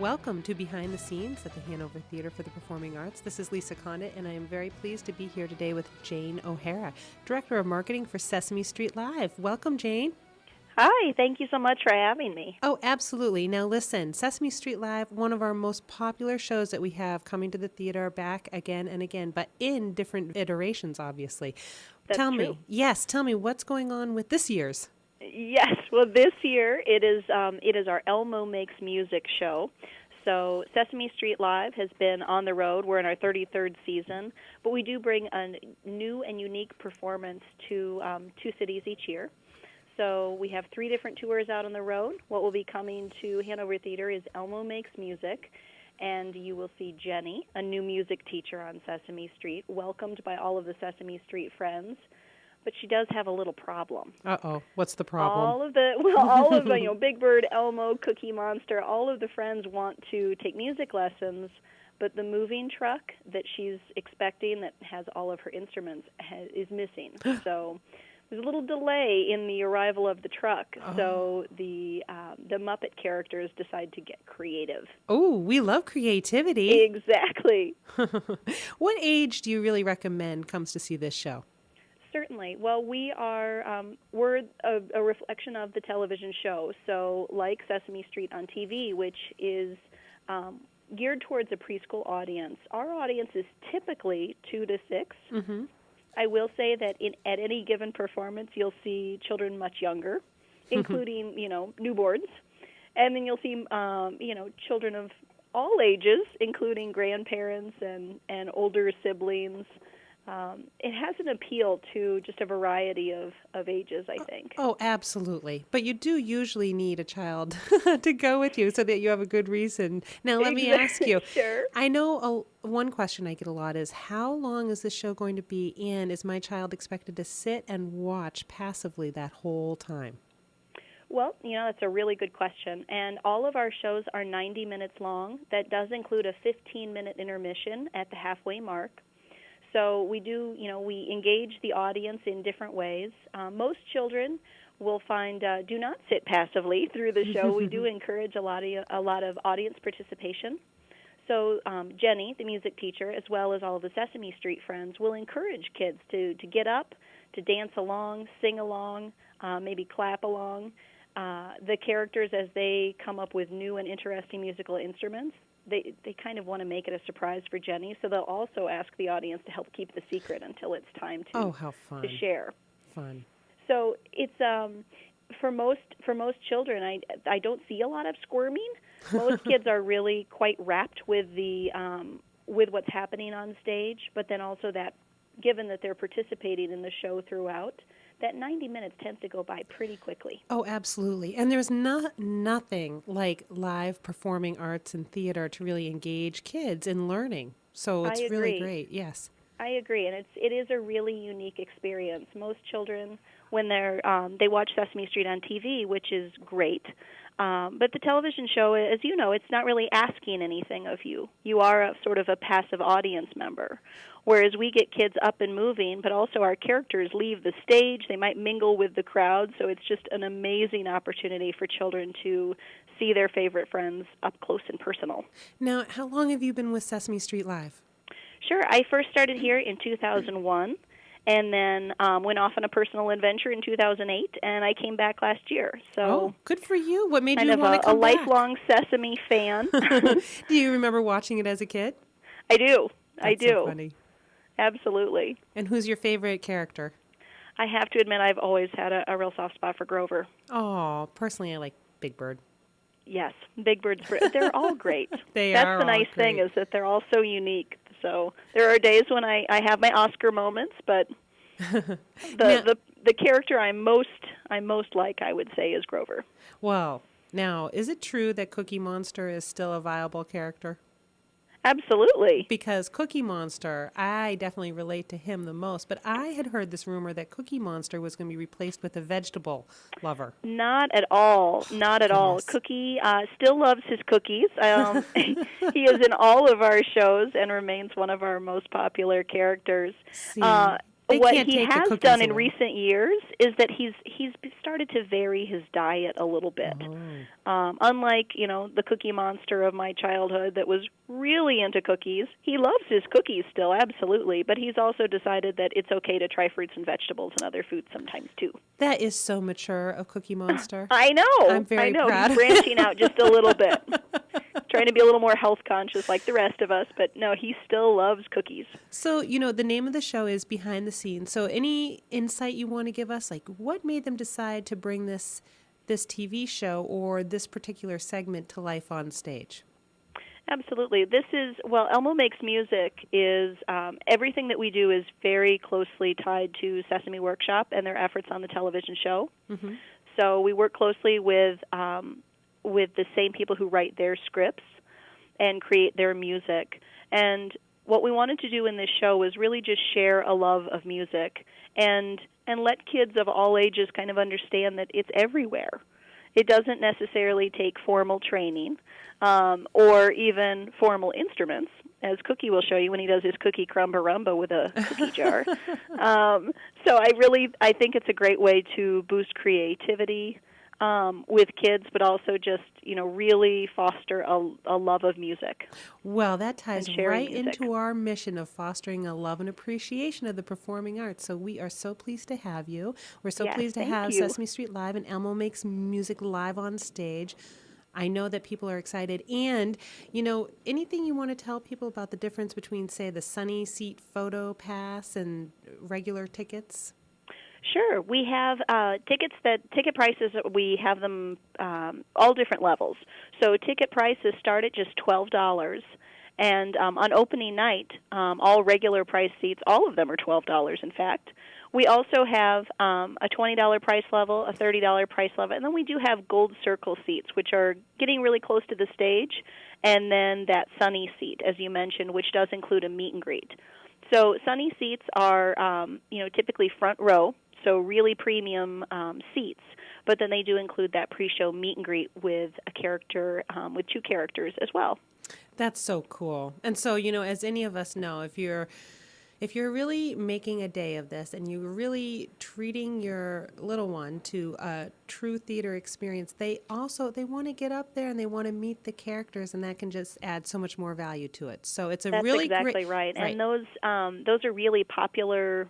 Welcome to Behind the Scenes at the Hanover Theater for the Performing Arts. This is Lisa Condit, and I am very pleased to be here today with Jane O'Hara, Director of Marketing for Sesame Street Live. Welcome, Jane. Hi, thank you so much for having me. Oh, absolutely. Now listen, Sesame Street Live, one of our most popular shows that we have coming to the theater back again and again, but in different iterations, obviously. That's tell true. Tell me what's going on with this year's. Yes, well, this year it is our Elmo Makes Music show. So Sesame Street Live has been on the road. We're in our 33rd season, but we do bring a new and unique performance to two cities each year. So we have 3 different tours out on the road. What will be coming to Hanover Theater is Elmo Makes Music, and you will see Jenny, a new music teacher on Sesame Street, welcomed by all of the Sesame Street friends. But she does have a little problem. Uh-oh. What's the problem? All of the, Big Bird, Elmo, Cookie Monster, all of the friends want to take music lessons, but the moving truck that she's expecting that has all of her instruments is missing. So there's a little delay in the arrival of the truck. Oh. So the Muppet characters decide to get creative. Oh, we love creativity. Exactly. What age do you really recommend comes to see this show? Certainly. Well, we're a reflection of the television show. So like Sesame Street on TV, which is geared towards a preschool audience, our audience is typically 2 to 6. Mm-hmm. I will say that at any given performance, you'll see children much younger, including, newborns. And then you'll see, children of all ages, including grandparents and older siblings. It has an appeal to just a variety of ages, I think. Oh, absolutely. But you do usually need a child to go with you so that you have a good reason. Now, let me ask you. Sure. I know one question I get a lot is, how long is this show going to be in? Is my child expected to sit and watch passively that whole time? Well, that's a really good question. And all of our shows are 90 minutes long. That does include a 15-minute intermission at the halfway mark. So we do, we engage the audience in different ways. Most children will find do not sit passively through the show. We do encourage a lot of audience participation. So Jenny, the music teacher, as well as all of the Sesame Street friends, will encourage kids to get up, to dance along, sing along, maybe clap along. The characters, as they come up with new and interesting musical instruments, they kind of want to make it a surprise for Jenny, so they'll also ask the audience to help keep the secret until it's time to how fun. To share. Fun. So it's for most children, I don't see a lot of squirming. Most kids are really quite rapt with with what's happening on stage, but then also that, given that they're participating in the show throughout, that 90 minutes tends to go by pretty quickly. Oh, absolutely. And there's nothing like live performing arts and theater to really engage kids in learning. So it's really great. Yes. I agree, and it is a really unique experience. Most children, when they watch Sesame Street on TV, which is great, but the television show, as you know, it's not really asking anything of you. You are sort of a passive audience member, whereas we get kids up and moving, but also our characters leave the stage. They might mingle with the crowd, so it's just an amazing opportunity for children to see their favorite friends up close and personal. Now, how long have you been with Sesame Street Live? Sure. I first started here in 2001. And then went off on a personal adventure in 2008, and I came back last year. So, good for you. What made you want to come back? Kind of a lifelong Sesame fan. Do you remember watching it as a kid? I do. I do. So funny. Absolutely. And who's your favorite character? I have to admit I've always had a real soft spot for Grover. Oh, personally I like Big Bird. Yes, Big Bird's they're all great. That's the nice thing is that they're all so unique. So there are days when I have my Oscar moments, but the character I most like, I would say, is Grover. Well, now, is it true that Cookie Monster is still a viable character? Absolutely. Because Cookie Monster, I definitely relate to him the most, but I had heard this rumor that Cookie Monster was going to be replaced with a vegetable lover. Not at all. Not at all. Cookie still loves his cookies. He is in all of our shows and remains one of our most popular characters. They what can't he take the has cookies done in away. recent years is that he's started to vary his diet a little bit. Unlike, the Cookie Monster of my childhood that was really into cookies, he loves his cookies still, absolutely, but he's also decided that it's okay to try fruits and vegetables and other foods sometimes too. That is so mature of Cookie Monster. I know. I'm very proud. He's branching out just a little bit. Trying to be a little more health conscious like the rest of us, but no, he still loves cookies. So, the name of the show is Behind the Scenes. So any insight you want to give us, like what made them decide to bring this TV show or this particular segment to life on stage? Absolutely. This is, Elmo Makes Music is, everything that we do is very closely tied to Sesame Workshop and their efforts on the television show. Mm-hmm. So we work closely with the same people who write their scripts and create their music. And what we wanted to do in this show was really just share a love of music and let kids of all ages kind of understand that it's everywhere. It doesn't necessarily take formal training or even formal instruments, as Cookie will show you when he does his cookie crumba-rumba with a cookie jar. So I think it's a great way to boost creativity with kids, but also just, really foster a love of music. Well, that ties right music into our mission of fostering a love and appreciation of the performing arts. So we are so pleased to have you. We're so pleased to have Sesame Street Live and Elmo Makes Music live on stage. I know that people are excited. And, anything you want to tell people about the difference between, say, the Sunny Seat Photo Pass and regular tickets? Sure. We have ticket prices, we have them all different levels. So ticket prices start at just $12. And on opening night, all regular price seats, all of them are $12, in fact. We also have a $20 price level, a $30 price level, and then we do have gold circle seats, which are getting really close to the stage, and then that Sunny seat, as you mentioned, which does include a meet and greet. So Sunny seats are, typically front row, so really premium seats, but then they do include that pre-show meet and greet with a character, with two characters as well. That's so cool. And so, as any of us know, if you're really making a day of this and you're really treating your little one to a true theater experience, they want to get up there and they want to meet the characters, and that can just add so much more value to it. So it's That's really exactly right. And those are really popular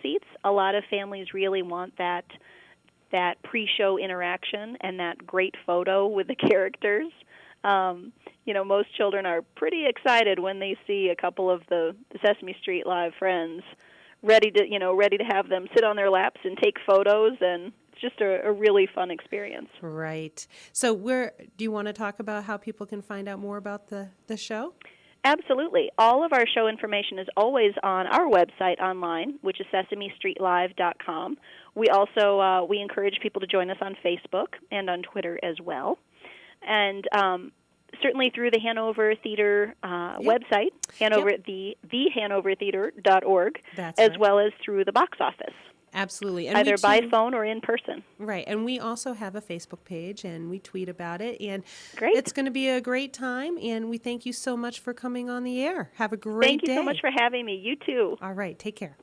seats. A lot of families really want that pre-show interaction and that great photo with the characters. Most children are pretty excited when they see a couple of the Sesame Street Live friends ready to have them sit on their laps and take photos, and it's just a really fun experience. Right. So do you want to talk about how people can find out more about the show? Absolutely. All of our show information is always on our website online, which is sesamestreetlive.com. We also we encourage people to join us on Facebook and on Twitter as well. And certainly through the Hanover Theater website, the hanovertheater.org, as well as through the box office. Absolutely. And either by phone or in person. Right. And we also have a Facebook page, and we tweet about it. And great. It's going to be a great time, and we thank you so much for coming on the air. Have a great day. Thank you so much for having me. You too. All right. Take care.